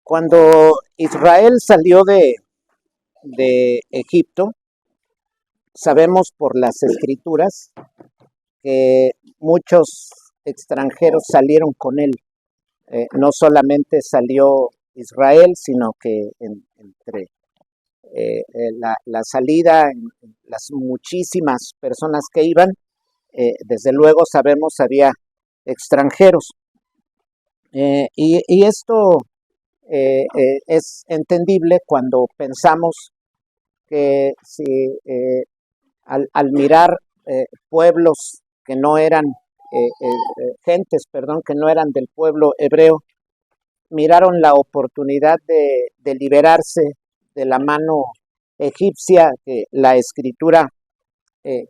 Cuando Israel salió de Egipto, sabemos por las escrituras que muchos extranjeros salieron con él. No solamente salió Israel, sino que entre la salida, las muchísimas personas que iban, desde luego sabemos había extranjeros. Y esto es entendible cuando pensamos que si al mirar pueblos que no eran, gentes, perdón, que no eran del pueblo hebreo, miraron la oportunidad de liberarse de la mano egipcia, que la escritura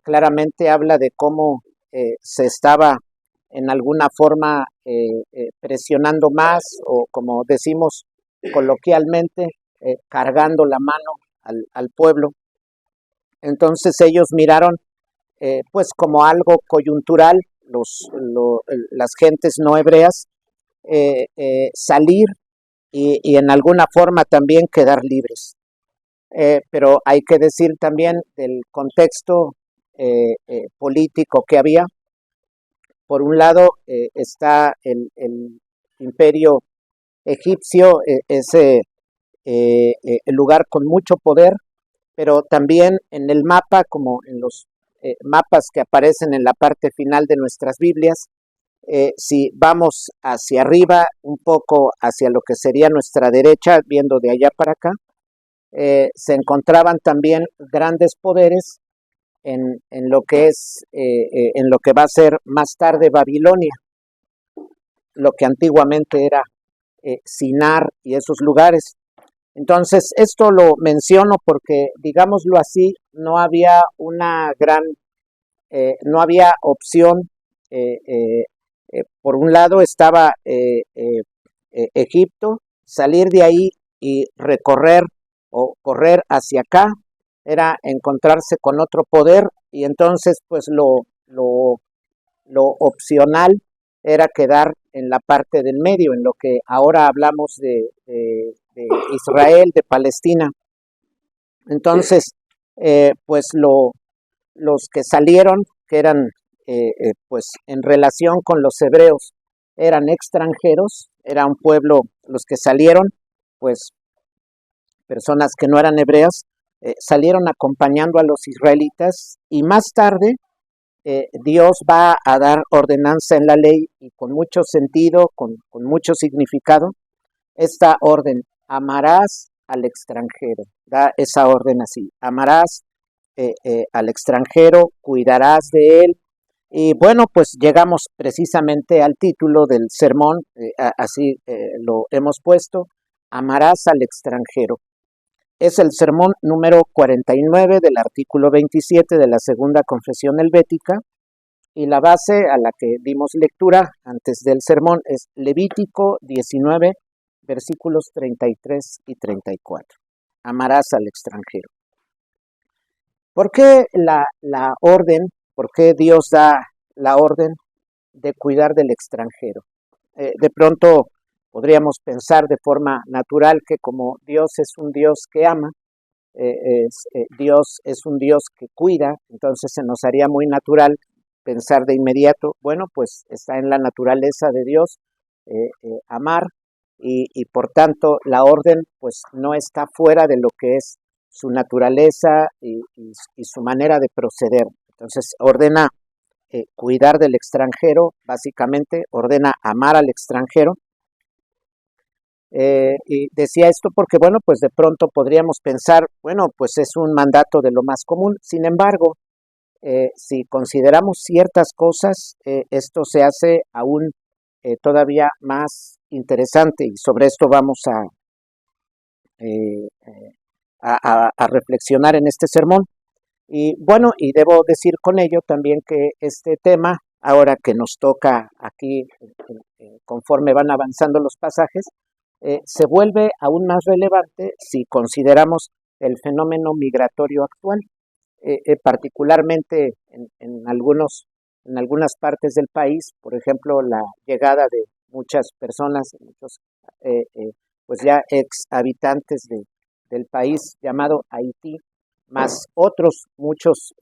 claramente habla de cómo se estaba en alguna forma presionando más, o como decimos coloquialmente, cargando la mano al pueblo. Entonces ellos miraron pues como algo coyuntural, las gentes no hebreas, salir y en alguna forma también quedar libres. Pero hay que decir también del contexto político que había. Por un lado está el imperio egipcio, ese el lugar con mucho poder, pero también en el mapa, como en los mapas que aparecen en la parte final de nuestras Biblias, si vamos hacia arriba, un poco hacia lo que sería nuestra derecha, viendo de allá para acá, se encontraban también grandes poderes en lo que es, en lo que va a ser más tarde Babilonia, lo que antiguamente era Sinar y esos lugares. Entonces, esto lo menciono porque, digámoslo así, no había una gran, no había opción. Por un lado estaba Egipto, salir de ahí y recorrer o correr hacia acá era encontrarse con otro poder, y entonces pues lo opcional era quedar en la parte del medio, en lo que ahora hablamos de Israel, de Palestina. Entonces, pues los que salieron, que eran pues en relación con los hebreos, eran extranjeros, era un pueblo, los que salieron, pues personas que no eran hebreas, salieron acompañando a los israelitas, y más tarde Dios va a dar ordenanza en la ley, y con mucho sentido, con mucho significado, esta orden: amarás al extranjero. Da esa orden así: amarás al extranjero, cuidarás de él. Y bueno, pues llegamos precisamente al título del sermón, así lo hemos puesto: amarás al extranjero. Es el sermón número 49 del artículo 27 de la Segunda Confesión Helvética, y la base a la que dimos lectura antes del sermón es Levítico 19, versículos 33 y 34. Amarás al extranjero. ¿Por qué la orden? ¿Por qué Dios da la orden de cuidar del extranjero? De pronto podríamos pensar de forma natural que como Dios es un Dios que ama, Dios es un Dios que cuida, entonces se nos haría muy natural pensar de inmediato, bueno, pues está en la naturaleza de Dios amar, y por tanto la orden pues no está fuera de lo que es su naturaleza y su manera de proceder. Entonces ordena cuidar del extranjero, básicamente ordena amar al extranjero. Y decía esto porque, bueno, pues de pronto podríamos pensar, bueno, pues es un mandato de lo más común. Sin embargo, si consideramos ciertas cosas, esto se hace aún todavía más interesante, y sobre esto vamos eh, a reflexionar en este sermón. Y bueno, y debo decir con ello también que este tema, ahora que nos toca aquí, conforme van avanzando los pasajes, se vuelve aún más relevante si consideramos el fenómeno migratorio actual, particularmente en algunas partes del país, por ejemplo, la llegada de muchas personas, muchos pues ya ex habitantes del país llamado Haití, más otros muchos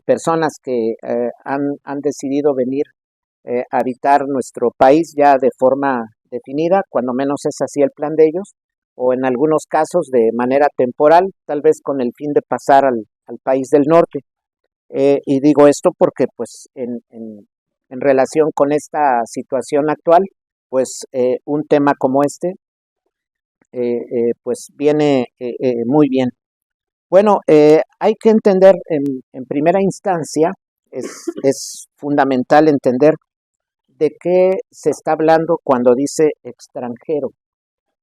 personas que han decidido venir a habitar nuestro país ya de forma definida, cuando menos es así el plan de ellos, o en algunos casos de manera temporal, tal vez con el fin de pasar al país del norte. Y digo esto porque pues en relación con esta situación actual, pues un tema como este, pues viene muy bien. Bueno, hay que entender en primera instancia, es fundamental entender de qué se está hablando cuando dice extranjero,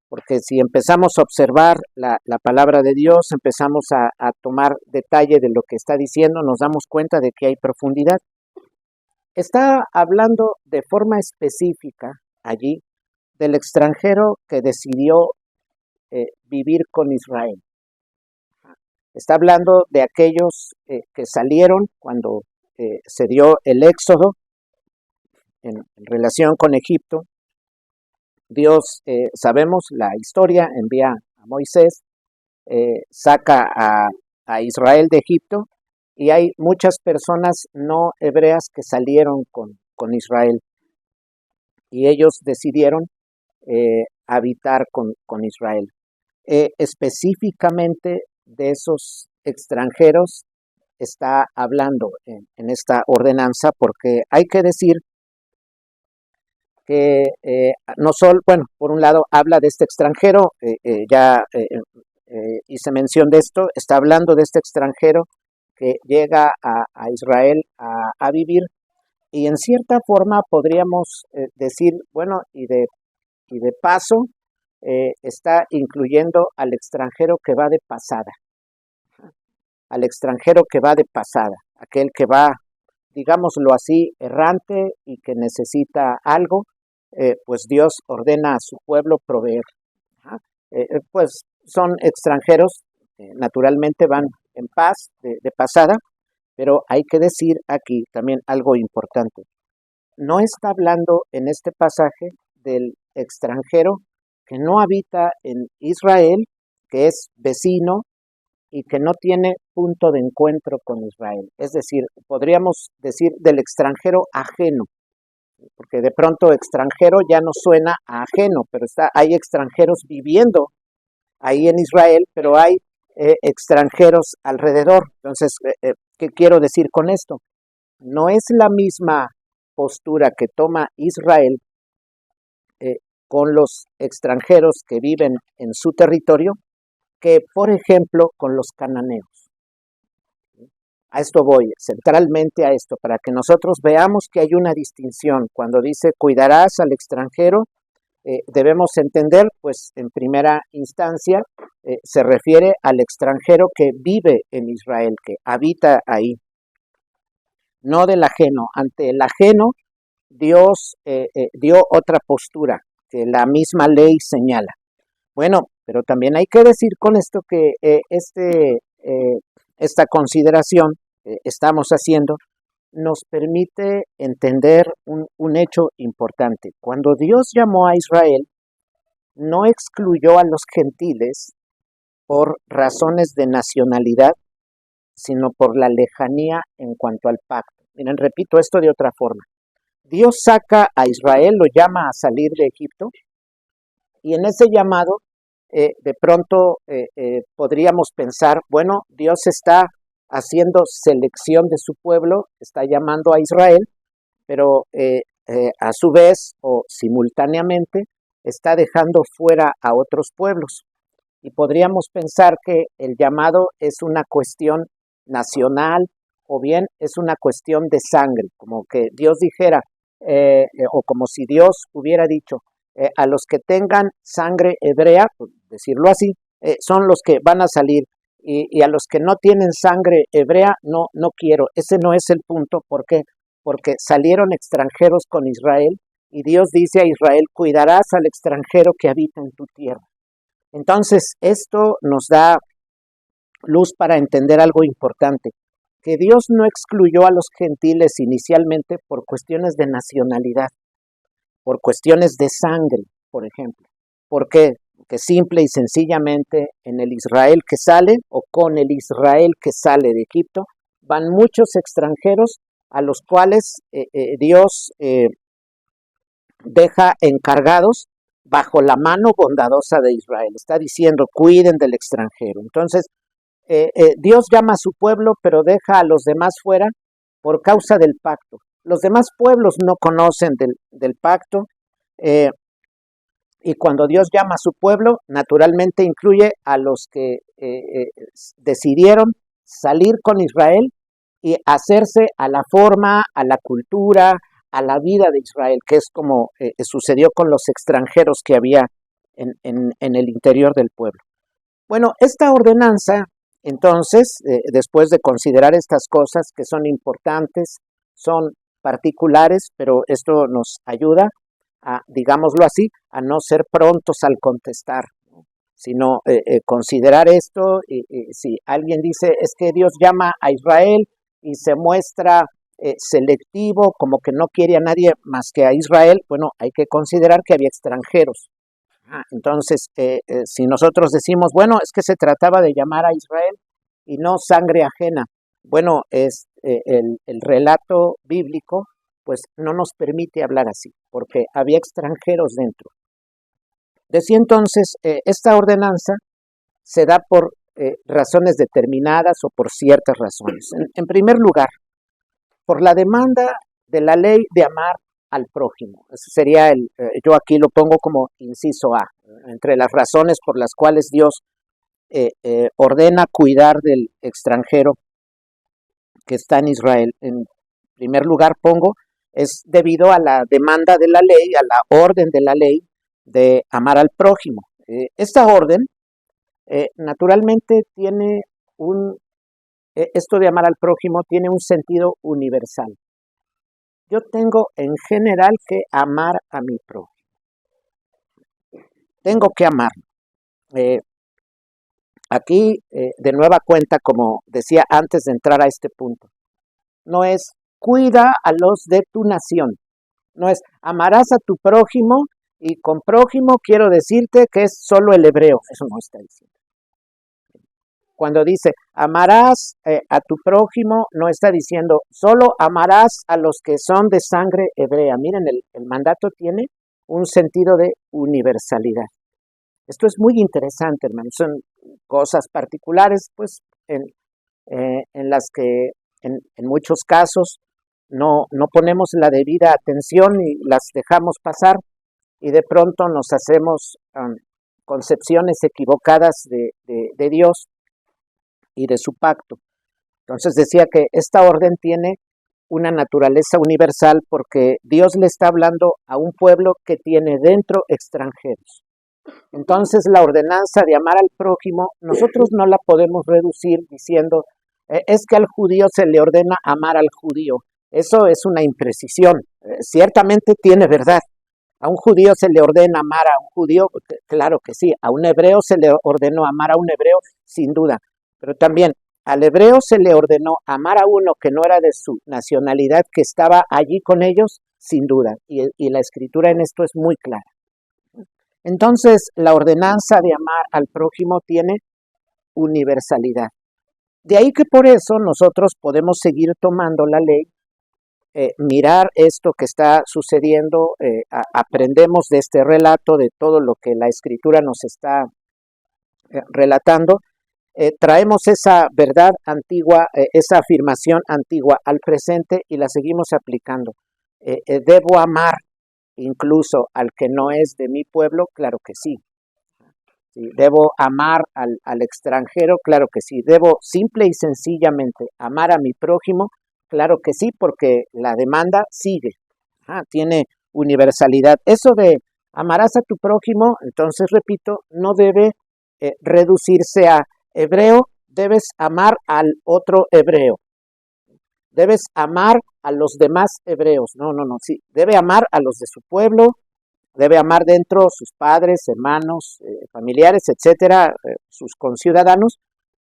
porque si empezamos a observar la palabra de Dios, empezamos a tomar detalle de lo que está diciendo, nos damos cuenta de que hay profundidad. Está hablando de forma específica allí del extranjero que decidió vivir con Israel. Está hablando de aquellos que salieron cuando se dio el éxodo en relación con Egipto. Dios, sabemos la historia, envía a Moisés, saca a Israel de Egipto y hay muchas personas no hebreas que salieron con Israel y ellos decidieron habitar con Israel. Específicamente de esos extranjeros está hablando en esta ordenanza, porque hay que decir que no solo, bueno, por un lado habla de este extranjero, ya hice mención de esto, está hablando de este extranjero que llega a Israel a vivir, y en cierta forma podríamos decir, bueno, y de paso está incluyendo al extranjero que va de pasada, al extranjero que va de pasada, aquel que va, digámoslo así, errante y que necesita algo, pues Dios ordena a su pueblo proveer. Pues son extranjeros, naturalmente van en paz, de pasada, pero hay que decir aquí también algo importante. No está hablando en este pasaje del extranjero que no habita en Israel, que es vecino y que no tiene punto de encuentro con Israel. Es decir, podríamos decir del extranjero ajeno, porque de pronto extranjero ya no suena a ajeno, pero hay extranjeros viviendo ahí en Israel, pero hay extranjeros alrededor. Entonces, ¿qué quiero decir con esto? No es la misma postura que toma Israel eh, con los extranjeros que viven en su territorio que, por ejemplo, con los cananeos. A esto voy, centralmente a esto, para que nosotros veamos que hay una distinción. Cuando dice cuidarás al extranjero, debemos entender, pues en primera instancia, se refiere al extranjero que vive en Israel, que habita ahí, no del ajeno. Ante el ajeno, Dios dio otra postura que la misma ley señala. Bueno, pero también hay que decir con esto que esta consideración que estamos haciendo nos permite entender un hecho importante. Cuando Dios llamó a Israel, no excluyó a los gentiles por razones de nacionalidad, sino por la lejanía en cuanto al pacto. Miren, repito esto de otra forma. Dios saca a Israel, lo llama a salir de Egipto, y en ese llamado, de pronto podríamos pensar, bueno, Dios está haciendo selección de su pueblo, está llamando a Israel, pero a su vez o simultáneamente está dejando fuera a otros pueblos. Y podríamos pensar que el llamado es una cuestión nacional o bien es una cuestión de sangre, como que Dios dijera, o como si Dios hubiera dicho, a los que tengan sangre hebrea, por decirlo así, son los que van a salir, y a los que no tienen sangre hebrea, no quiero. Ese no es el punto. ¿Por qué? Porque salieron extranjeros con Israel, y Dios dice a Israel, cuidarás al extranjero que habita en tu tierra. Entonces, esto nos da luz para entender algo importante, que Dios no excluyó a los gentiles inicialmente por cuestiones de nacionalidad, por cuestiones de sangre, por ejemplo. ¿Por qué? Que simple y sencillamente en el Israel que sale o con el Israel que sale de Egipto van muchos extranjeros a los cuales Dios deja encargados bajo la mano bondadosa de Israel. Está diciendo, cuiden del extranjero. Entonces, Dios llama a su pueblo, pero deja a los demás fuera por causa del pacto. Los demás pueblos no conocen del pacto, eh, y cuando Dios llama a su pueblo, naturalmente incluye a los que decidieron salir con Israel y hacerse a la forma, a la cultura, a la vida de Israel, que es como sucedió con los extranjeros que había en el interior del pueblo. Bueno, esta ordenanza, entonces, después de considerar estas cosas que son importantes, son particulares, pero esto nos ayuda a, digámoslo así, a no ser prontos al contestar, ¿no? Sino considerar esto, y si alguien dice, es que Dios llama a Israel y se muestra selectivo, como que no quiere a nadie más que a Israel, bueno, hay que considerar que había extranjeros. Entonces, si nosotros decimos, bueno, es que se trataba de llamar a Israel y no sangre ajena, bueno, es el relato bíblico, pues no nos permite hablar así, porque había extranjeros dentro. Decía entonces, esta ordenanza se da por razones determinadas o por ciertas razones. En primer lugar, por la demanda de la ley de amar al prójimo. Ese sería yo aquí lo pongo como inciso A, entre las razones por las cuales Dios ordena cuidar del extranjero que está en Israel. En primer lugar pongo, es debido a la demanda de la ley, a la orden de la ley de amar al prójimo. Esta orden naturalmente tiene esto de amar al prójimo tiene un sentido universal. Yo tengo en general que amar a mi prójimo. Tengo que amar. Aquí, de nueva cuenta, como decía antes de entrar a este punto, no es cuida a los de tu nación. No es amarás a tu prójimo y con prójimo quiero decirte que es solo el hebreo. Eso no está diciendo. Cuando dice amarás a tu prójimo, no está diciendo solo amarás a los que son de sangre hebrea. Miren, el mandato tiene un sentido de universalidad. Esto es muy interesante, hermanos. Son cosas particulares, pues, en las que en muchos casos no ponemos la debida atención y las dejamos pasar y de pronto nos hacemos concepciones equivocadas de Dios y de su pacto. Entonces decía que esta orden tiene una naturaleza universal porque Dios le está hablando a un pueblo que tiene dentro extranjeros. Entonces la ordenanza de amar al prójimo nosotros no la podemos reducir diciendo es que al judío se le ordena amar al judío. Eso es una imprecisión. Ciertamente tiene verdad. A un judío se le ordena amar a un judío, claro que sí. A un hebreo se le ordenó amar a un hebreo, sin duda. Pero también al hebreo se le ordenó amar a uno que no era de su nacionalidad, que estaba allí con ellos, sin duda. Y la escritura en esto es muy clara. Entonces, la ordenanza de amar al prójimo tiene universalidad. De ahí que por eso nosotros podemos seguir tomando la ley, mirar esto que está sucediendo, aprendemos de este relato, de todo lo que la escritura nos está relatando, traemos esa verdad antigua, esa afirmación antigua al presente y la seguimos aplicando. ¿Debo amar incluso al que no es de mi pueblo? Claro que sí. ¿Sí? ¿Debo amar al extranjero? Claro que sí. ¿Debo simple y sencillamente amar a mi prójimo? Claro que sí, porque la demanda sigue. Tiene universalidad. Eso de amarás a tu prójimo, entonces repito, no debe reducirse a hebreo, debes amar al otro hebreo. Debes amar a los demás hebreos. No, sí. Debe amar a los de su pueblo, debe amar dentro sus padres, hermanos, familiares, etcétera, sus conciudadanos,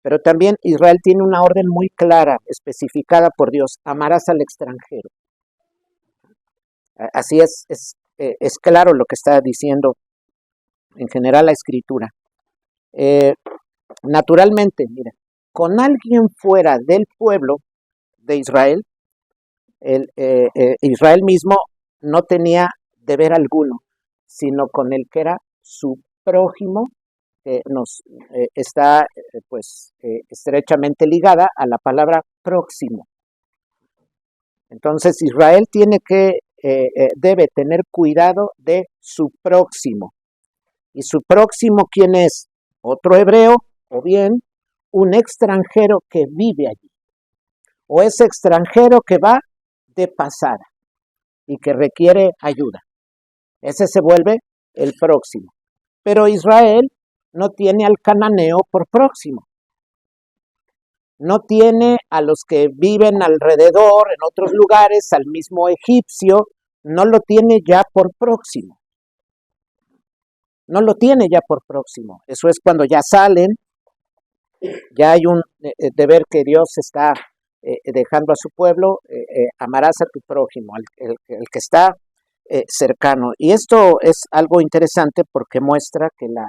pero también Israel tiene una orden muy clara, especificada por Dios: amarás al extranjero. Así es claro lo que está diciendo en general la escritura. Naturalmente, mira, con alguien fuera del pueblo de Israel, Israel mismo no tenía deber alguno, sino con el que era su prójimo, que nos está estrechamente ligada a la palabra próximo. Entonces Israel debe tener cuidado de su próximo. ¿Y su próximo quién es? Otro hebreo o bien un extranjero que vive allí. O ese extranjero que va de pasada y que requiere ayuda. Ese se vuelve el próximo. Pero Israel no tiene al cananeo por próximo. No tiene a los que viven alrededor, en otros lugares, al mismo egipcio, no lo tiene ya por próximo. No lo tiene ya por próximo. Eso es cuando ya salen, ya hay un deber que Dios está dejando a su pueblo, amarás a tu prójimo, el que está cercano. Y esto es algo interesante porque muestra que la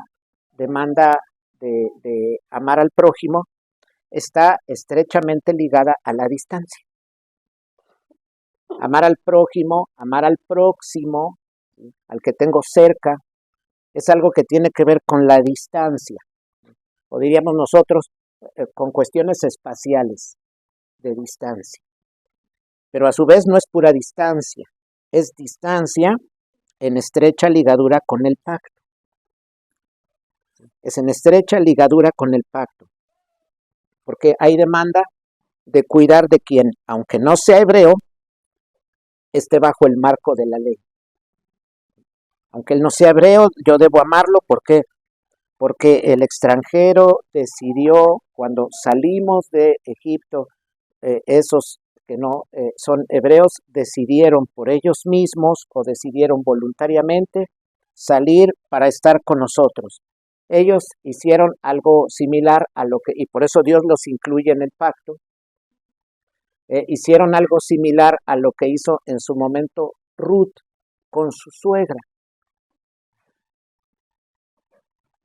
demanda de amar al prójimo está estrechamente ligada a la distancia. Amar al prójimo, amar al próximo, al que tengo cerca, es algo que tiene que ver con la distancia, o diríamos nosotros, con cuestiones espaciales de distancia. Pero a su vez no es pura distancia, es distancia en estrecha ligadura con el pacto. Es en estrecha ligadura con el pacto, porque hay demanda de cuidar de quien, aunque no sea hebreo, esté bajo el marco de la ley. Aunque él no sea hebreo, yo debo amarlo. ¿Por qué? Porque el extranjero decidió, cuando salimos de Egipto, esos que no son hebreos, decidieron por ellos mismos o decidieron voluntariamente salir para estar con nosotros. Ellos hicieron algo similar a lo que, y por eso Dios los incluye en el pacto, hicieron algo similar a lo que hizo en su momento Ruth con su suegra.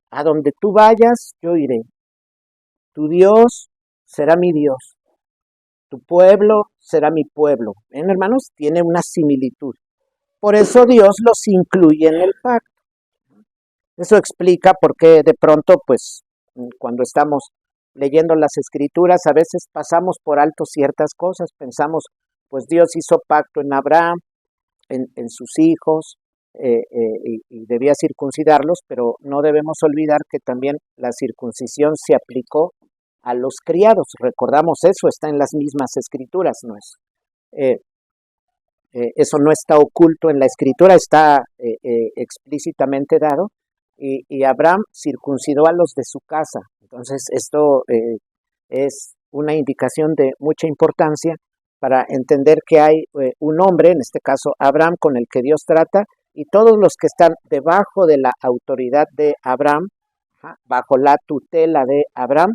A donde tú vayas, yo iré. Tu Dios será mi Dios. Tu pueblo será mi pueblo. Hermanos, tiene una similitud. Por eso Dios los incluye en el pacto. Eso explica por qué de pronto, pues, cuando estamos leyendo las escrituras, a veces pasamos por alto ciertas cosas. Pensamos, pues Dios hizo pacto en Abraham, en sus hijos, y debía circuncidarlos, pero no debemos olvidar que también la circuncisión se aplicó a los criados. Recordamos eso, está en las mismas escrituras, ¿no es? Eso no está oculto en la escritura, está explícitamente dado, y Abraham circuncidó a los de su casa. Entonces esto es una indicación de mucha importancia para entender que hay un hombre, en este caso Abraham, con el que Dios trata, y todos los que están debajo de la autoridad de Abraham, bajo la tutela de Abraham,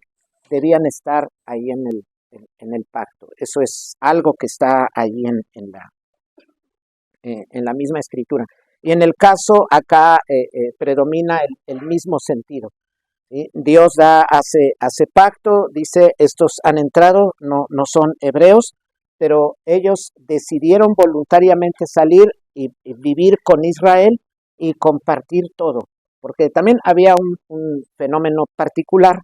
debían estar ahí en el pacto. Eso es algo que está ahí en la misma escritura. Y en el caso acá predomina el mismo sentido. ¿Sí? Dios hace pacto, dice, estos han entrado, no son hebreos, pero ellos decidieron voluntariamente salir y vivir con Israel y compartir todo, porque también había un fenómeno particular,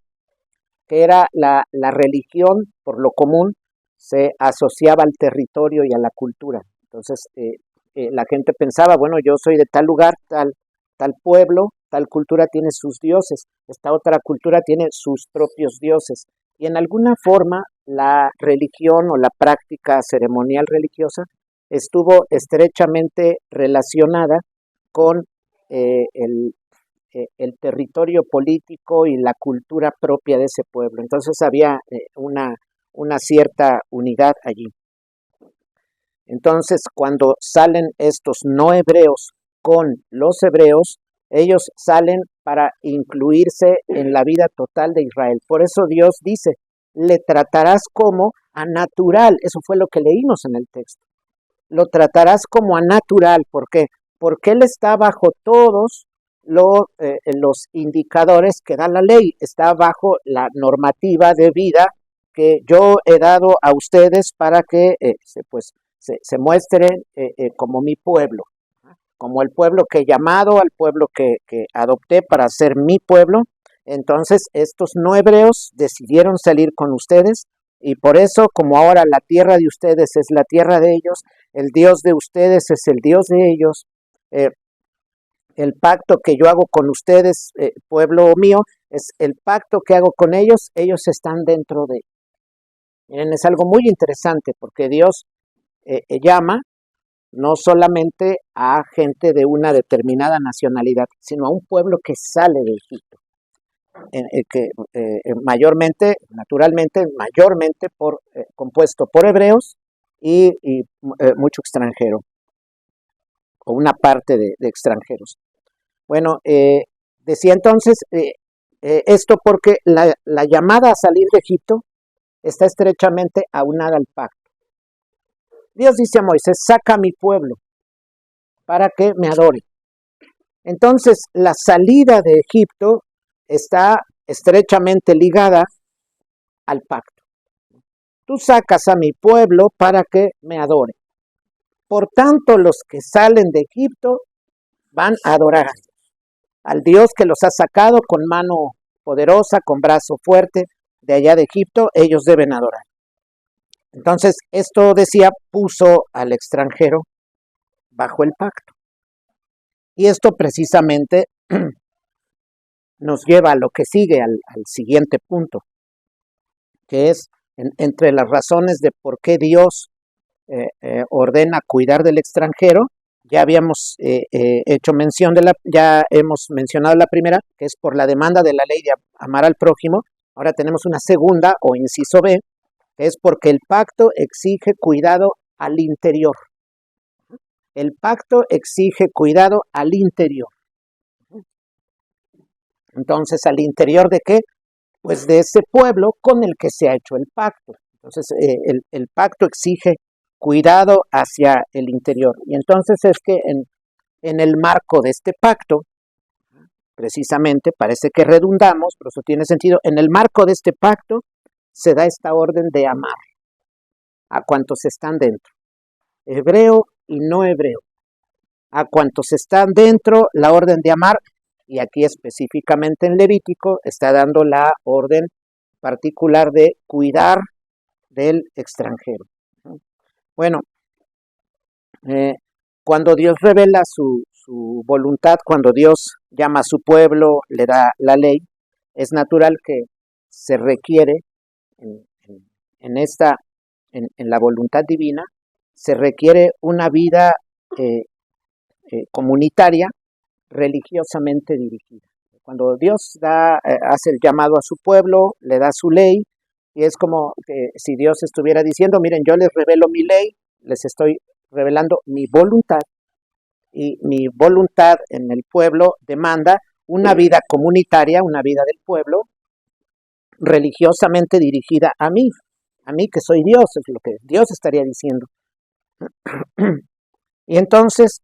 que era la religión, por lo común, se asociaba al territorio y a la cultura. Entonces, la gente pensaba, bueno, yo soy de tal lugar, tal pueblo, tal cultura tiene sus dioses, esta otra cultura tiene sus propios dioses. Y en alguna forma la religión o la práctica ceremonial religiosa estuvo estrechamente relacionada con el territorio político y la cultura propia de ese pueblo. Entonces había una cierta unidad allí. Entonces, cuando salen estos no hebreos con los hebreos, ellos salen para incluirse en la vida total de Israel. Por eso Dios dice, le tratarás como a natural. Eso fue lo que leímos en el texto. Lo tratarás como a natural. ¿Por qué? Porque Él está bajo todos los indicadores que da la ley, está bajo la normativa de vida que yo he dado a ustedes para que se muestren como mi pueblo, como el pueblo que he llamado, al pueblo que adopté para ser mi pueblo. Entonces estos no hebreos decidieron salir con ustedes y por eso, como ahora la tierra de ustedes es la tierra de ellos, el Dios de ustedes es el Dios de ellos, eh, el pacto que yo hago con ustedes, pueblo mío, es el pacto que hago con ellos, ellos están dentro de. Miren, es algo muy interesante porque Dios llama no solamente a gente de una determinada nacionalidad, sino a un pueblo que sale de Egipto, que mayormente, naturalmente, mayormente compuesto por hebreos y mucho extranjero, o una parte de extranjeros. Bueno, decía entonces esto porque la llamada a salir de Egipto está estrechamente aunada al pacto. Dios dice a Moisés, saca a mi pueblo para que me adore. Entonces, la salida de Egipto está estrechamente ligada al pacto. Tú sacas a mi pueblo para que me adore. Por tanto, los que salen de Egipto van a adorar al Dios que los ha sacado con mano poderosa, con brazo fuerte de allá de Egipto, ellos deben adorar. Entonces, esto decía, puso al extranjero bajo el pacto. Y esto precisamente nos lleva a lo que sigue, al siguiente punto, que es entre las razones de por qué Dios ordena cuidar del extranjero. Ya habíamos hecho mención ya hemos mencionado la primera, que es por la demanda de la ley de amar al prójimo. Ahora tenemos una segunda, o inciso B, que es porque el pacto exige cuidado al interior. El pacto exige cuidado al interior. Entonces, ¿al interior de qué? Pues de ese pueblo con el que se ha hecho el pacto. Entonces, el pacto exige cuidado hacia el interior. Y entonces es que en el marco de este pacto, precisamente, parece que redundamos, pero eso tiene sentido, en el marco de este pacto se da esta orden de amar a cuantos están dentro, hebreo y no hebreo. A cuantos están dentro, la orden de amar, y aquí específicamente en Levítico, está dando la orden particular de cuidar del extranjero. Bueno, cuando Dios revela su voluntad, cuando Dios llama a su pueblo, le da la ley, es natural que se requiere en la voluntad divina, se requiere una vida comunitaria religiosamente dirigida. Cuando Dios hace el llamado a su pueblo, le da su ley, y es como que si Dios estuviera diciendo, miren, yo les revelo mi ley, les estoy revelando mi voluntad, y mi voluntad en el pueblo demanda una vida comunitaria, una vida del pueblo, religiosamente dirigida a mí que soy Dios, es lo que Dios estaría diciendo. Y entonces,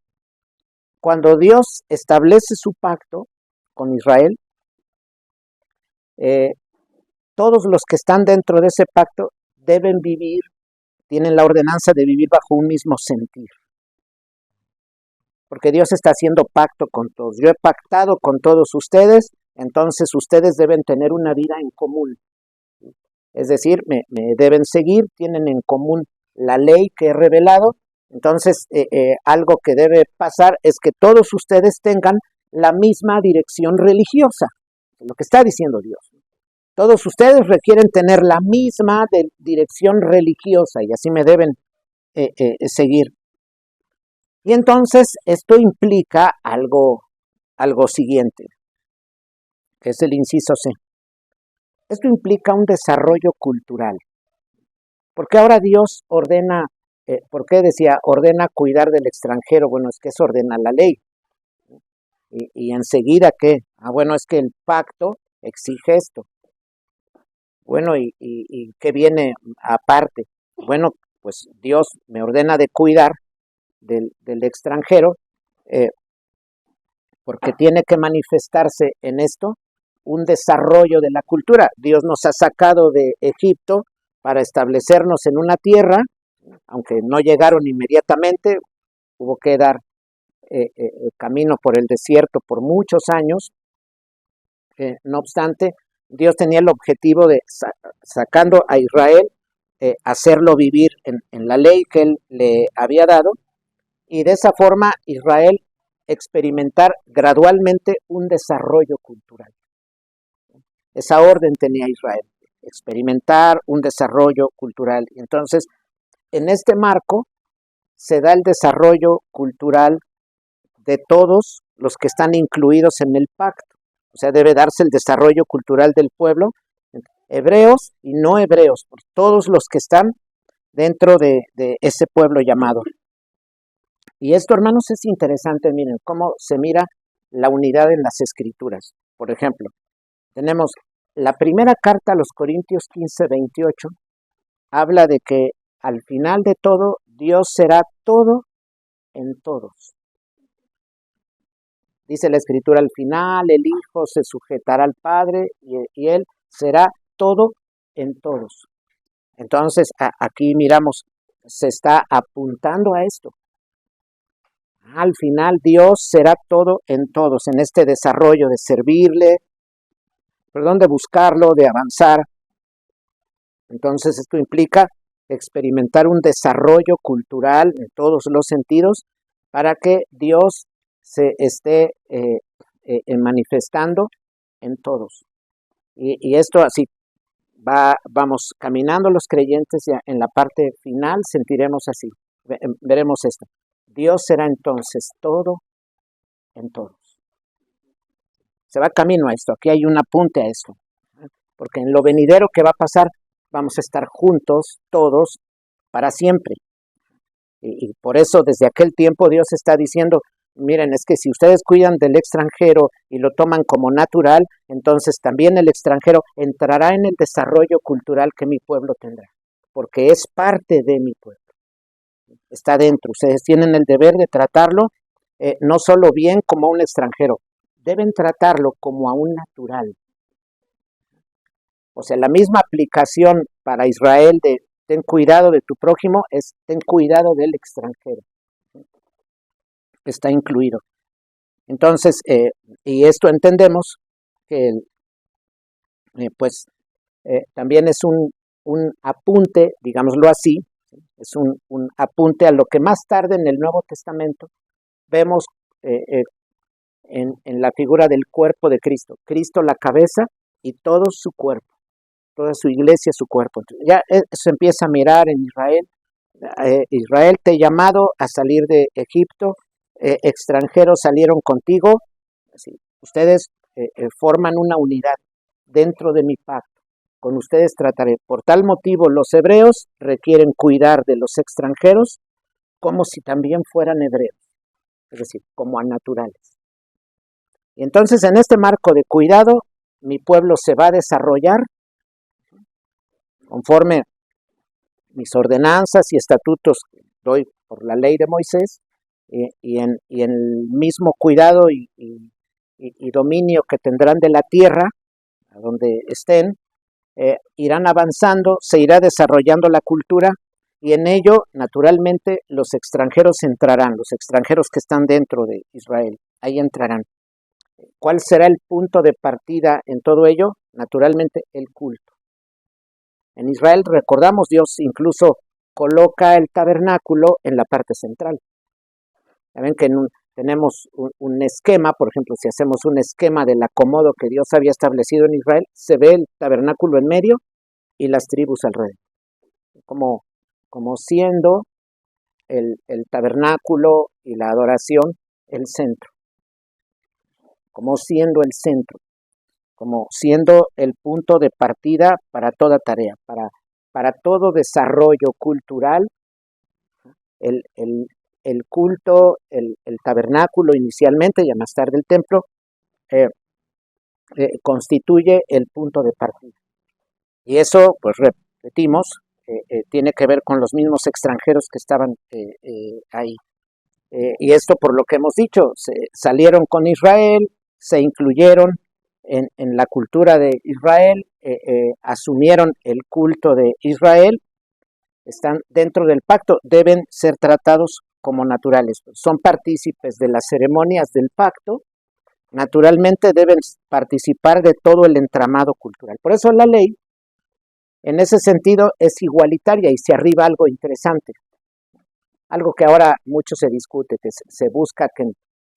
cuando Dios establece su pacto con Israel, todos los que están dentro de ese pacto deben vivir, tienen la ordenanza de vivir bajo un mismo sentir. Porque Dios está haciendo pacto con todos. Yo he pactado con todos ustedes, entonces ustedes deben tener una vida en común. Es decir, me deben seguir, tienen en común la ley que he revelado. Entonces, algo que debe pasar es que todos ustedes tengan la misma dirección religiosa, lo que está diciendo Dios. Todos ustedes requieren tener la misma dirección religiosa y así me deben seguir. Y entonces esto implica algo siguiente, que es el inciso C. Esto implica un desarrollo cultural. Porque ahora Dios ordena, ¿por qué decía ordena cuidar del extranjero? Bueno, es que eso ordena la ley. Y enseguida, ¿qué? Bueno, es que el pacto exige esto. Bueno, ¿y qué viene aparte? Bueno, pues Dios me ordena de cuidar del extranjero, porque tiene que manifestarse en esto un desarrollo de la cultura. Dios nos ha sacado de Egipto para establecernos en una tierra, aunque no llegaron inmediatamente, hubo que dar camino por el desierto por muchos años. No obstante, Dios tenía el objetivo de, sacando a Israel, hacerlo vivir en la ley que Él le había dado, y de esa forma Israel experimentar gradualmente un desarrollo cultural. Esa orden tenía Israel, experimentar un desarrollo cultural. Entonces, en este marco se da el desarrollo cultural de todos los que están incluidos en el pacto. O sea, debe darse el desarrollo cultural del pueblo, hebreos y no hebreos, por todos los que están dentro de ese pueblo llamado. Y esto, hermanos, es interesante, miren, cómo se mira la unidad en las escrituras. Por ejemplo, tenemos la primera carta a los Corintios 15:28, habla de que al final de todo, Dios será todo en todos. Dice la escritura, al final el Hijo se sujetará al Padre y Él será todo en todos. Entonces, aquí miramos, se está apuntando a esto. Al final Dios será todo en todos, en este desarrollo de servirle, de buscarlo, de avanzar. Entonces esto implica experimentar un desarrollo cultural en todos los sentidos para que Dios se esté manifestando en todos. Y esto así vamos caminando los creyentes, ya en la parte final sentiremos así, veremos esto. Dios será entonces todo en todos. Se va camino a esto, aquí hay un apunte a esto, porque en lo venidero que va a pasar vamos a estar juntos todos para siempre. Y por eso desde aquel tiempo Dios está diciendo, miren, es que si ustedes cuidan del extranjero y lo toman como natural, entonces también el extranjero entrará en el desarrollo cultural que mi pueblo tendrá, porque es parte de mi pueblo. Está dentro. Ustedes tienen el deber de tratarlo no solo bien como a un extranjero, deben tratarlo como a un natural. O sea, la misma aplicación para Israel de ten cuidado de tu prójimo es ten cuidado del extranjero. Está incluido. Entonces, y esto entendemos que también es un apunte, digámoslo así, es un apunte a lo que más tarde en el Nuevo Testamento vemos en la figura del cuerpo de Cristo. Cristo la cabeza y todo su cuerpo, toda su iglesia, su cuerpo. Entonces, ya se empieza a mirar en Israel. Israel te he llamado a salir de Egipto, extranjeros salieron contigo, así, ustedes forman una unidad dentro de mi pacto. Con ustedes trataré. Por tal motivo, los hebreos requieren cuidar de los extranjeros como si también fueran hebreos, es decir, como a naturales. Y entonces, en este marco de cuidado, mi pueblo se va a desarrollar conforme mis ordenanzas y estatutos que doy por la ley de Moisés, y en el mismo cuidado y dominio que tendrán de la tierra, a donde estén, irán avanzando, se irá desarrollando la cultura, y en ello, naturalmente, los extranjeros entrarán, los extranjeros que están dentro de Israel, ahí entrarán. ¿Cuál será el punto de partida en todo ello? Naturalmente, el culto. En Israel, recordamos, Dios incluso coloca el tabernáculo en la parte central. Saben que tenemos un esquema, por ejemplo, si hacemos un esquema del acomodo que Dios había establecido en Israel, se ve el tabernáculo en medio y las tribus alrededor, como siendo el tabernáculo y la adoración el centro, como siendo el centro, como siendo el punto de partida para toda tarea, para todo desarrollo cultural. El culto, el tabernáculo inicialmente, y más tarde el templo, constituye el punto de partida. Y eso, pues repetimos, tiene que ver con los mismos extranjeros que estaban ahí. y esto por lo que hemos dicho, salieron con Israel, se incluyeron en la cultura de Israel, asumieron el culto de Israel, están dentro del pacto, deben ser tratados como naturales. Son partícipes de las ceremonias del pacto, naturalmente deben participar de todo el entramado cultural. Por eso la ley, en ese sentido, es igualitaria y se arriba algo interesante. Algo que ahora mucho se discute, que se busca que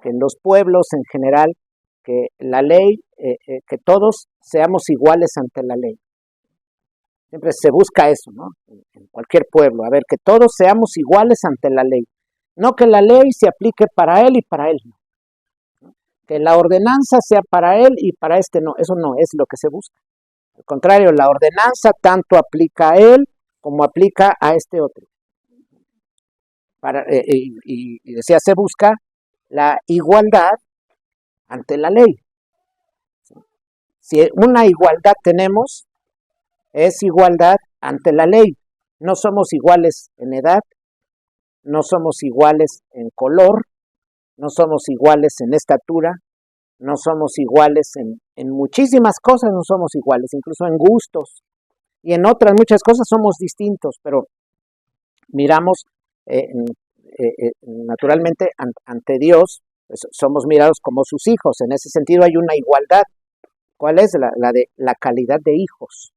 en los pueblos en general, que la ley, que todos seamos iguales ante la ley. Siempre se busca eso, ¿no? En cualquier pueblo, a ver, que todos seamos iguales ante la ley. No que la ley se aplique para él y para él no. Que la ordenanza sea para él y para este no. Eso no es lo que se busca. Al contrario, la ordenanza tanto aplica a él como aplica a este otro. Y decía, se busca la igualdad ante la ley. Si una igualdad tenemos, es igualdad ante la ley. No somos iguales en edad, no somos iguales en color, no somos iguales en estatura, no somos iguales en muchísimas cosas, no somos iguales, incluso en gustos. Y en otras muchas cosas somos distintos, pero miramos naturalmente ante Dios, pues somos mirados como sus hijos. En ese sentido hay una igualdad. ¿Cuál es? La de la calidad de hijos,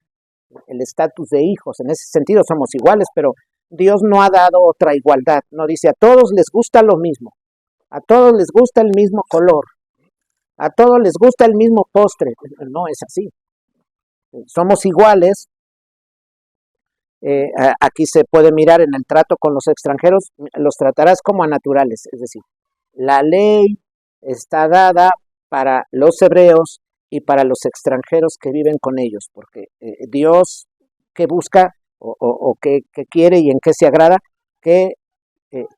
el estatus de hijos. En ese sentido somos iguales, pero Dios no ha dado otra igualdad. No dice a todos les gusta lo mismo, a todos les gusta el mismo color, a todos les gusta el mismo postre. No es así. Somos iguales. Aquí se puede mirar en el trato con los extranjeros, los tratarás como a naturales, es decir, la ley está dada para los hebreos y para los extranjeros que viven con ellos, porque Dios que busca o que quiere y en qué se agrada, que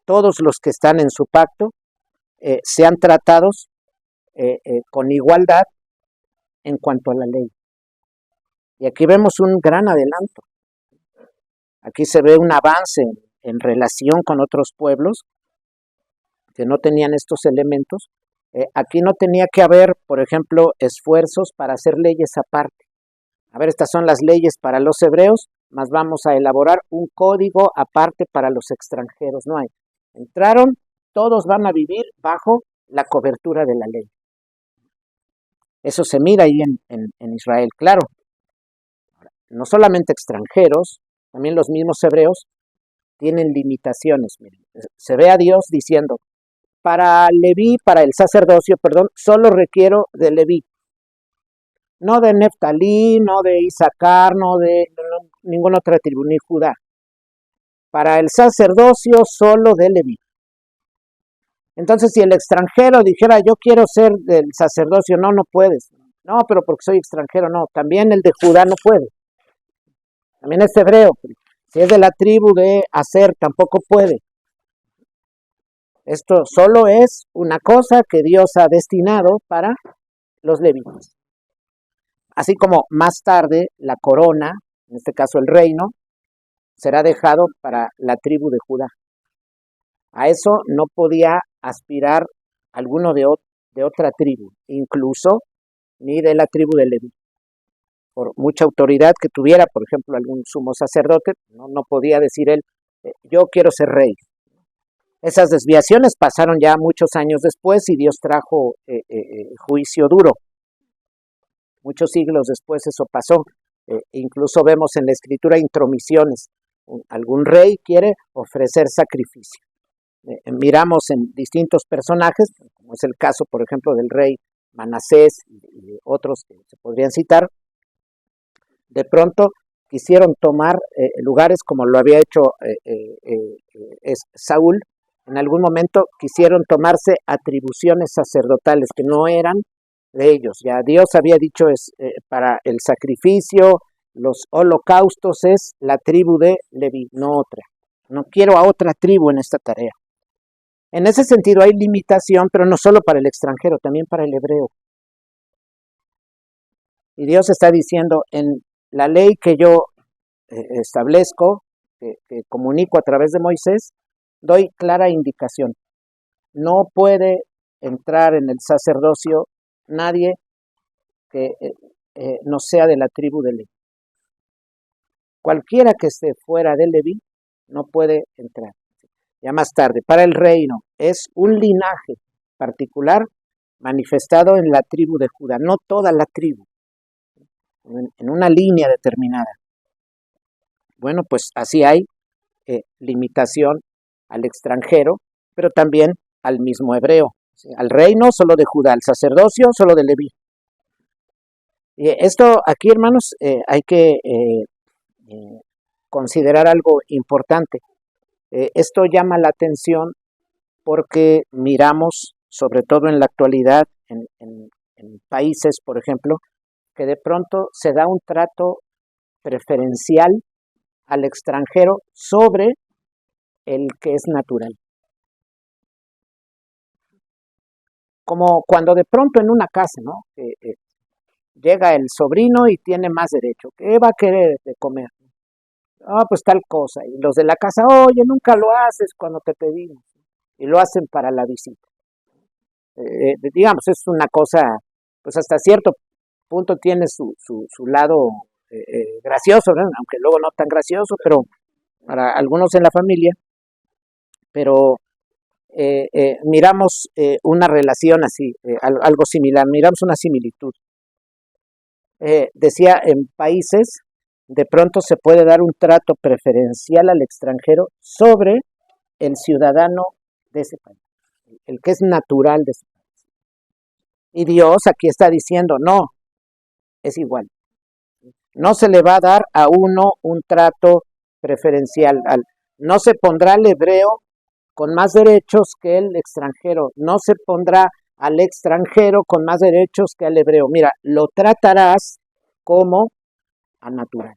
todos los que están en su pacto sean tratados con igualdad en cuanto a la ley. Y aquí vemos un gran adelanto. Aquí se ve un avance en relación con otros pueblos que no tenían estos elementos. Aquí no tenía que haber, por ejemplo, esfuerzos para hacer leyes aparte. A ver, estas son las leyes para los hebreos, más vamos a elaborar un código aparte para los extranjeros. No hay. Entraron, todos van a vivir bajo la cobertura de la ley. Eso se mira ahí en Israel, claro. No solamente extranjeros, también los mismos hebreos tienen limitaciones. Miren, se ve a Dios diciendo, para Leví, para el sacerdocio, solo requiero de Leví. No de Neftalí, no de Isaacar, no de ninguna otra tribu, ni Judá. Para el sacerdocio, solo de Leví. Entonces, si el extranjero dijera, yo quiero ser del sacerdocio, no puedes. No, pero porque soy extranjero, no. También el de Judá no puede. También es hebreo. Si es de la tribu de Aser, tampoco puede. Esto solo es una cosa que Dios ha destinado para los levitas. Así como más tarde la corona, en este caso el reino, será dejado para la tribu de Judá. A eso no podía aspirar alguno de otra tribu, incluso ni de la tribu de Leví. Por mucha autoridad que tuviera, por ejemplo, algún sumo sacerdote, no podía decir él, yo quiero ser rey. Esas desviaciones pasaron ya muchos años después y Dios trajo juicio duro. Muchos siglos después eso pasó. Incluso vemos en la escritura intromisiones. Algún rey quiere ofrecer sacrificio. Miramos en distintos personajes, como es el caso, por ejemplo, del rey Manasés y otros que se podrían citar. De pronto quisieron tomar lugares como lo había hecho Saúl. En algún momento quisieron tomarse atribuciones sacerdotales que no eran de ellos. Ya Dios había dicho para el sacrificio, los holocaustos es la tribu de Leví, no otra. No quiero a otra tribu en esta tarea. En ese sentido hay limitación, pero no solo para el extranjero, también para el hebreo. Y Dios está diciendo, en la ley que yo establezco, que comunico a través de Moisés, doy clara indicación. No puede entrar en el sacerdocio nadie que no sea de la tribu de Leví. Cualquiera que esté fuera de Leví no puede entrar. Ya más tarde, para el reino, es un linaje particular manifestado en la tribu de Judá, no toda la tribu, en una línea determinada. Bueno, pues así hay limitación al extranjero, pero también al mismo hebreo. ¿Sí? Al reino solo de Judá, al sacerdocio solo de Leví. Y esto aquí, hermanos, hay que considerar algo importante. Esto llama la atención porque miramos, sobre todo en la actualidad, en países, por ejemplo, que de pronto se da un trato preferencial al extranjero sobre el que es natural. Como cuando de pronto en una casa, ¿no? Llega el sobrino y tiene más derecho. ¿Qué va a querer de comer? Ah, pues tal cosa. Y los de la casa, oye, nunca lo haces cuando te pedimos. Y lo hacen para la visita. Digamos, es una cosa, pues hasta cierto punto tiene su lado gracioso, ¿no? Aunque luego no tan gracioso, pero para algunos en la familia, pero miramos una relación así, algo similar, miramos una similitud. Decía, en países de pronto se puede dar un trato preferencial al extranjero sobre el ciudadano de ese país, el que es natural de ese país. Y Dios aquí está diciendo, no, es igual. No se le va a dar a uno un trato preferencial. No se pondrá al hebreo con más derechos que el extranjero. No se pondrá al extranjero con más derechos que al hebreo. Mira, lo tratarás como a natural.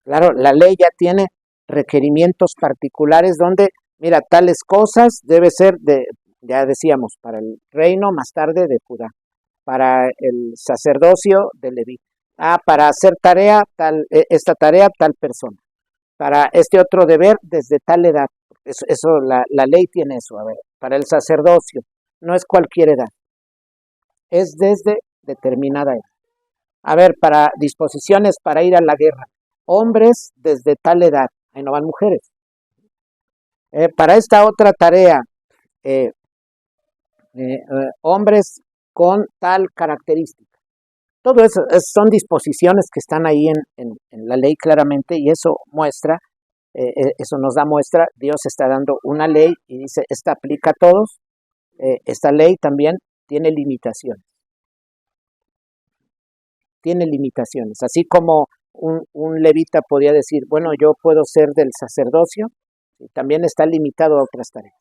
Claro, la ley ya tiene requerimientos particulares donde, mira, tales cosas debe ser de, ya decíamos, para el reino más tarde de Judá, para el sacerdocio de Leví. Ah, para hacer tarea, esta tarea, tal persona. Para este otro deber, desde tal edad. Eso la ley tiene eso. A ver, para el sacerdocio, no es cualquier edad, es desde determinada edad. A ver, para disposiciones para ir a la guerra, hombres desde tal edad, ahí no van mujeres. Para esta otra tarea, eh, hombres con tal característica. Todo eso son disposiciones que están ahí en la ley claramente y eso muestra, eso nos da muestra, Dios está dando una ley y dice, esta aplica a todos, esta ley también tiene limitaciones. Tiene limitaciones, así como un levita podría decir, bueno, yo puedo ser del sacerdocio, y también está limitado a otras tareas.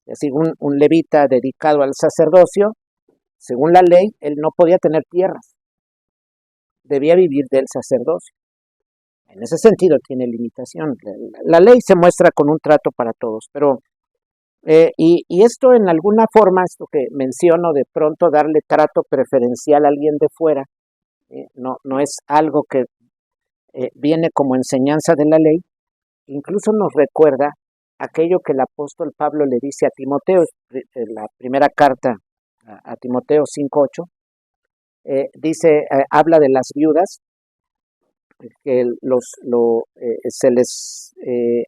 Es decir, un levita dedicado al sacerdocio, según la ley, él no podía tener tierras, debía vivir del sacerdocio. En ese sentido tiene limitación. La ley se muestra con un trato para todos, pero y esto en alguna forma, esto que menciono, de pronto darle trato preferencial a alguien de fuera, no es algo que viene como enseñanza de la ley, incluso nos recuerda aquello que el apóstol Pablo le dice a Timoteo, la primera carta a Timoteo 5:8, dice, habla de las viudas, que se les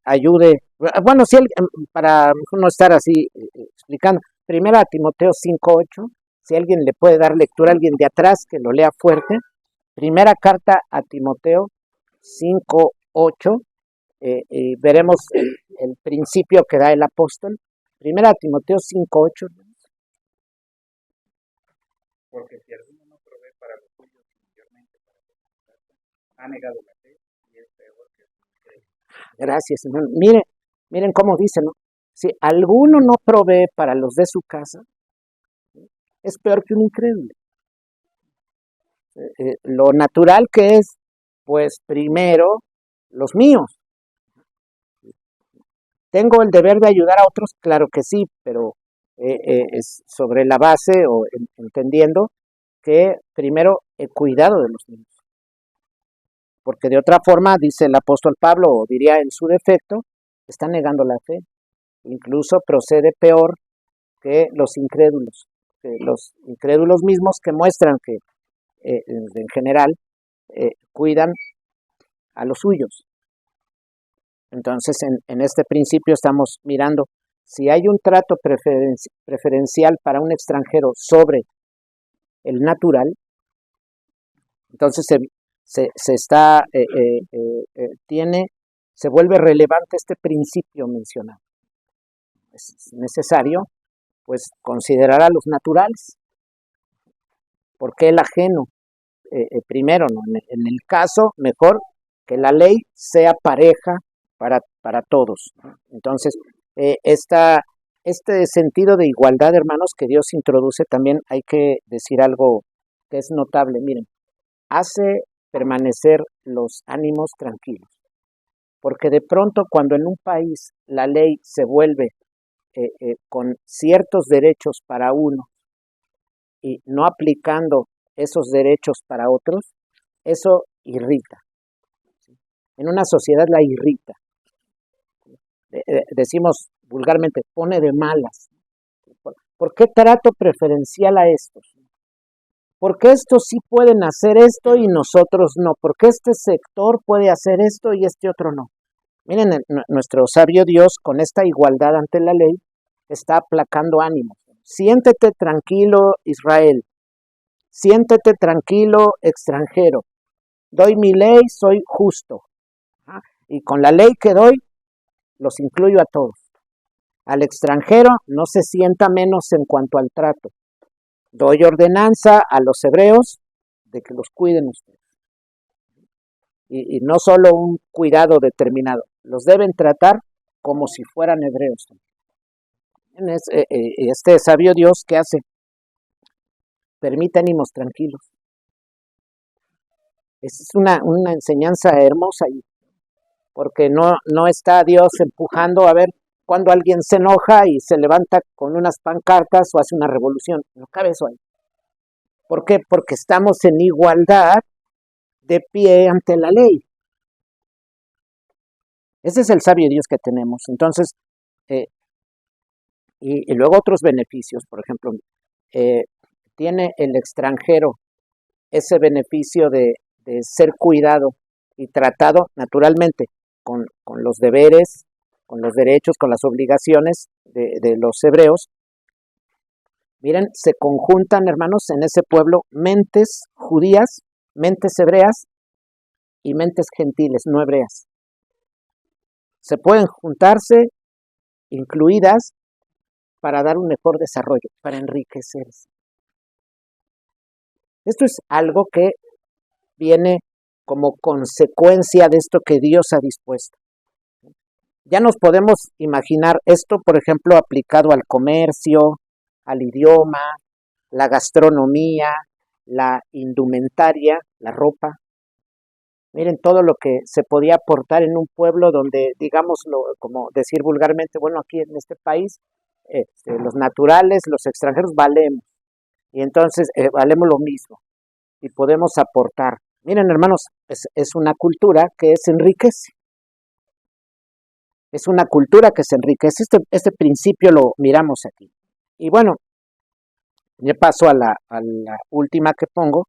ayude, bueno, si para no estar así explicando, primera Timoteo 5:8, si alguien le puede dar lectura, alguien de atrás que lo lea fuerte, primera carta a Timoteo 5:8, y veremos el principio que da el apóstol, primera Timoteo 5:8. Porque si alguno no provee para los suyos y mayormente para los demás, ha negado la fe y es peor que el incrédulo. Gracias, hermano. Miren cómo dice, ¿no? Si alguno no provee para los de su casa, es peor que un incrédulo. Lo natural que es, pues primero, los míos. ¿Tengo el deber de ayudar a otros? Claro que sí, pero es sobre la base o entendiendo que primero el cuidado de los míos. Porque de otra forma, dice el apóstol Pablo, o diría en su defecto, está negando la fe. incluso procede peor que los incrédulos mismos que muestran que en general cuidan a los suyos. Entonces, en este principio estamos mirando si hay un trato preferencial para un extranjero sobre el natural, entonces se vuelve relevante este principio mencionado. Es necesario, pues, considerar a los naturales. ¿Por qué el ajeno? Primero, ¿no? En el caso, mejor que la ley sea pareja para todos, ¿no? Entonces, este sentido de igualdad, hermanos, que Dios introduce, también hay que decir algo que es notable. Miren, hace permanecer los ánimos tranquilos, porque de pronto cuando en un país la ley se vuelve con ciertos derechos para uno y no aplicando esos derechos para otros, eso irrita. En una sociedad la irrita. Decimos vulgarmente, pone de malas. ¿Por qué trato preferencial a estos? ¿Por qué estos sí pueden hacer esto y nosotros no? ¿Por qué este sector puede hacer esto y este otro no? Miren, nuestro sabio Dios, con esta igualdad ante la ley, está aplacando ánimos. Siéntete tranquilo, Israel. Siéntete tranquilo, extranjero. Doy mi ley, soy justo. Y con la ley que doy, los incluyo a todos. Al extranjero no se sienta menos en cuanto al trato. Doy ordenanza a los hebreos de que los cuiden ustedes. Y no solo un cuidado determinado, los deben tratar como si fueran hebreos. Este sabio Dios, ¿qué hace? Permite ánimos tranquilos. Es una enseñanza hermosa ahí, porque no está Dios empujando a ver cuando alguien se enoja y se levanta con unas pancartas o hace una revolución. No cabe eso ahí. ¿Por qué? Porque estamos en igualdad de pie ante la ley. Ese es el sabio Dios que tenemos. Entonces, y luego otros beneficios, por ejemplo, tiene el extranjero ese beneficio de ser cuidado y tratado naturalmente con los deberes, con los derechos, con las obligaciones de los hebreos. Miren, se conjuntan, hermanos, en ese pueblo mentes judías, mentes hebreas y mentes gentiles, no hebreas. Se pueden juntarse, incluidas, para dar un mejor desarrollo, para enriquecerse. Esto es algo que viene como consecuencia de esto que Dios ha dispuesto. Ya nos podemos imaginar esto, por ejemplo, aplicado al comercio, al idioma, la gastronomía, la indumentaria, la ropa. Miren todo lo que se podía aportar en un pueblo donde, digámoslo, como decir vulgarmente, bueno, aquí en este país, los naturales, los extranjeros valemos. Y entonces valemos lo mismo y podemos aportar. Miren, hermanos, es una cultura que se enriquece. Es una cultura que se enriquece. Este principio lo miramos aquí. Y bueno, ya paso a la última que pongo,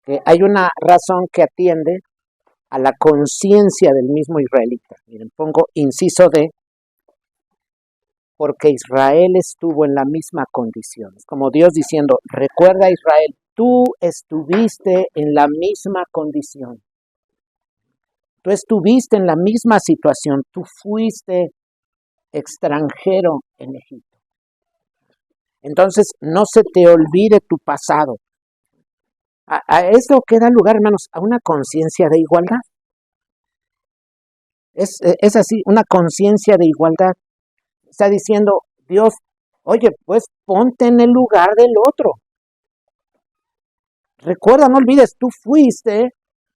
que hay una razón que atiende a la conciencia del mismo israelita. Miren, pongo inciso D, porque Israel estuvo en la misma condición. Es como Dios diciendo, recuerda Israel, tú estuviste en la misma condición. Tú estuviste en la misma situación. Tú fuiste extranjero en Egipto. Entonces, no se te olvide tu pasado. A esto que da lugar, hermanos, a una conciencia de igualdad. Es así, una conciencia de igualdad. Está diciendo Dios, oye, pues ponte en el lugar del otro. Recuerda, no olvides, tú fuiste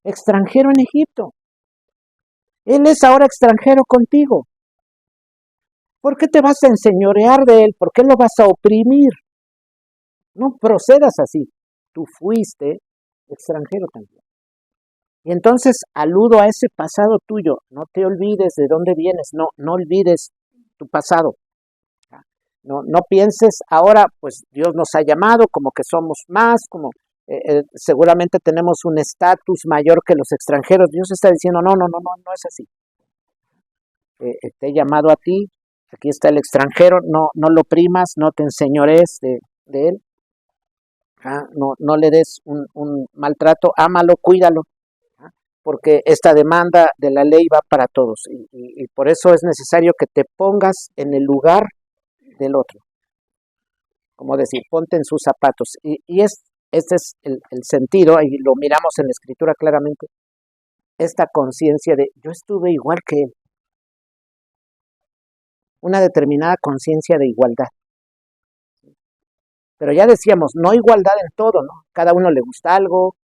extranjero en Egipto. Él es ahora extranjero contigo. ¿Por qué te vas a enseñorear de él? ¿Por qué lo vas a oprimir? No procedas así. Tú fuiste extranjero también. Y entonces aludo a ese pasado tuyo. No te olvides de dónde vienes. No olvides tu pasado. No pienses ahora, pues Dios nos ha llamado como que somos más, como seguramente tenemos un estatus mayor que los extranjeros. Dios está diciendo, no es así. Te he llamado a ti, aquí está el extranjero, no lo primas, no te enseñores de él, no le des un maltrato, ámalo, cuídalo, porque esta demanda de la ley va para todos y por eso es necesario que te pongas en el lugar del otro, como decir, ponte en sus zapatos. Este es el sentido, y lo miramos en la escritura claramente, esta conciencia de yo estuve igual que él, una determinada conciencia de igualdad. Pero ya decíamos, no igualdad en todo, ¿no? Cada uno le gusta algo.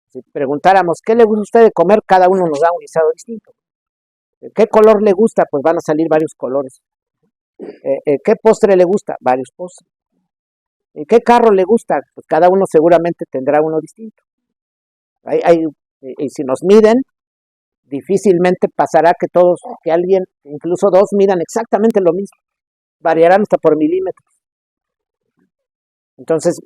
Si preguntáramos, ¿qué le gusta a usted de comer? Cada uno nos da un guisado distinto. ¿Qué color le gusta? Pues van a salir varios colores. ¿Qué postre le gusta? Varios postres. ¿Qué carro le gusta? Pues cada uno seguramente tendrá uno distinto. Y si nos miden, difícilmente pasará que alguien, incluso dos, midan exactamente lo mismo. Variarán hasta por milímetros. Entonces,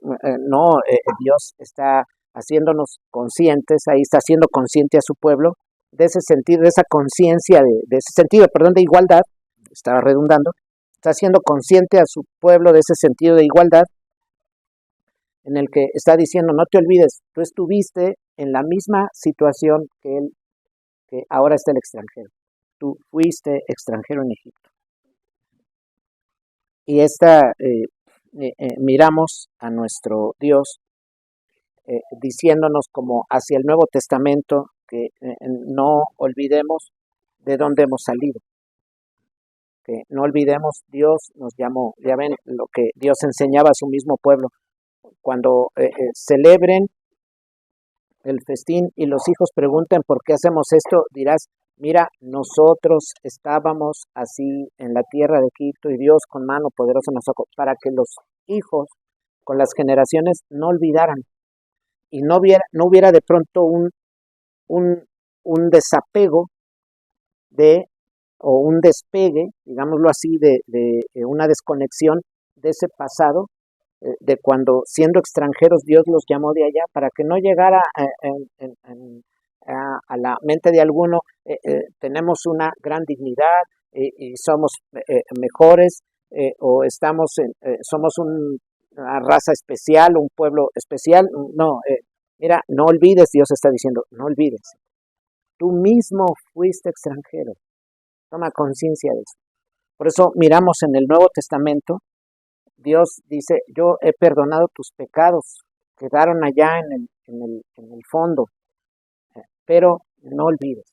Dios está haciéndonos conscientes, ahí está haciendo consciente a su pueblo de ese sentido, de esa conciencia, de ese sentido, perdón, de igualdad, estaba redundando, está haciendo consciente a su pueblo de ese sentido de igualdad, en el que está diciendo, no te olvides, tú estuviste en la misma situación que él, que ahora está el extranjero. Tú fuiste extranjero en Egipto. Y miramos a nuestro Dios diciéndonos como hacia el Nuevo Testamento que no olvidemos de dónde hemos salido, que no olvidemos Dios nos llamó, ya ven lo que Dios enseñaba a su mismo pueblo, cuando celebren el festín y los hijos pregunten por qué hacemos esto, dirás, mira, nosotros estábamos así en la tierra de Egipto y Dios con mano poderosa nos sacó, para que los hijos con las generaciones no olvidaran y no hubiera de pronto un desapego o un despegue, digámoslo así, de una desconexión de ese pasado, de cuando siendo extranjeros Dios los llamó de allá, para que no llegara a la mente de alguno, tenemos una gran dignidad y somos mejores o somos una raza especial, un pueblo especial. No, mira, no olvides, Dios está diciendo, no olvides. Tú mismo fuiste extranjero. Toma conciencia de eso. Por eso miramos en el Nuevo Testamento, Dios dice, yo he perdonado tus pecados, quedaron allá en el fondo, pero no olvides.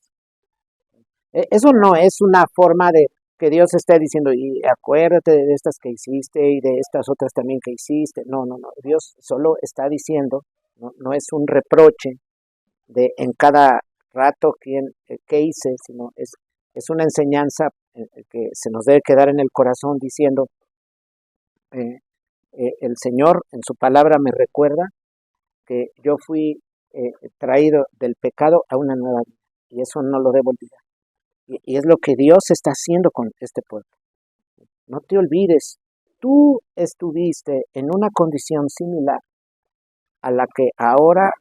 Eso no es una forma de que Dios esté diciendo, y acuérdate de estas que hiciste y de estas otras también que hiciste. No. Dios solo está diciendo, no es un reproche de en cada rato qué hice, sino es una enseñanza que se nos debe quedar en el corazón diciendo, el Señor en su palabra me recuerda que yo fui traído del pecado a una nueva vida y eso no lo debo olvidar. Y es lo que Dios está haciendo con este pueblo. No te olvides, tú estuviste en una condición similar a la que ahora,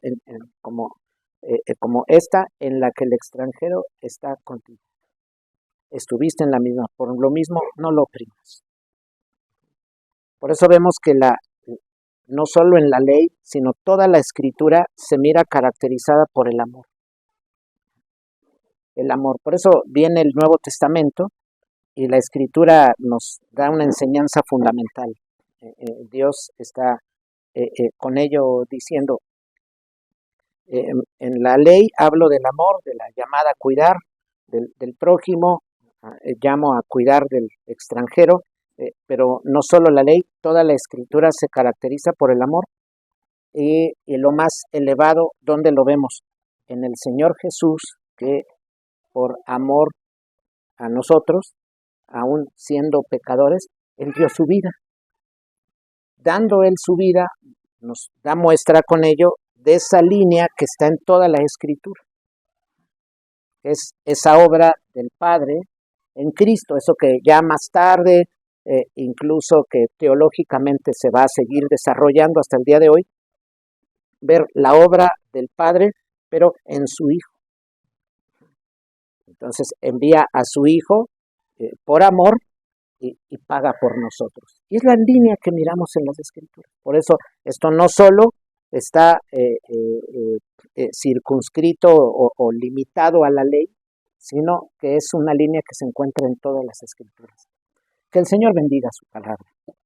como esta, en la que el extranjero está contigo. Estuviste en la misma, por lo mismo no lo oprimas. Por eso vemos que no solo en la ley, sino toda la escritura se mira caracterizada por el amor. El amor. Por eso viene el Nuevo Testamento y la escritura nos da una enseñanza fundamental. Dios está con ello diciendo, en la ley hablo del amor, de la llamada a cuidar del prójimo, llamo a cuidar del extranjero, pero no solo la ley, toda la escritura se caracteriza por el amor y lo más elevado, ¿dónde lo vemos? En el Señor Jesús, que por amor a nosotros, aún siendo pecadores, Él dio su vida. Dando Él su vida, nos da muestra con ello de esa línea que está en toda la escritura. Es esa obra del Padre en Cristo, eso que ya más tarde incluso que teológicamente se va a seguir desarrollando hasta el día de hoy, ver la obra del Padre, pero en su Hijo. Entonces envía a su Hijo por amor y paga por nosotros. Y es la línea que miramos en las Escrituras. Por eso esto no solo está circunscrito o limitado a la ley, sino que es una línea que se encuentra en todas las Escrituras. Que el Señor bendiga su palabra.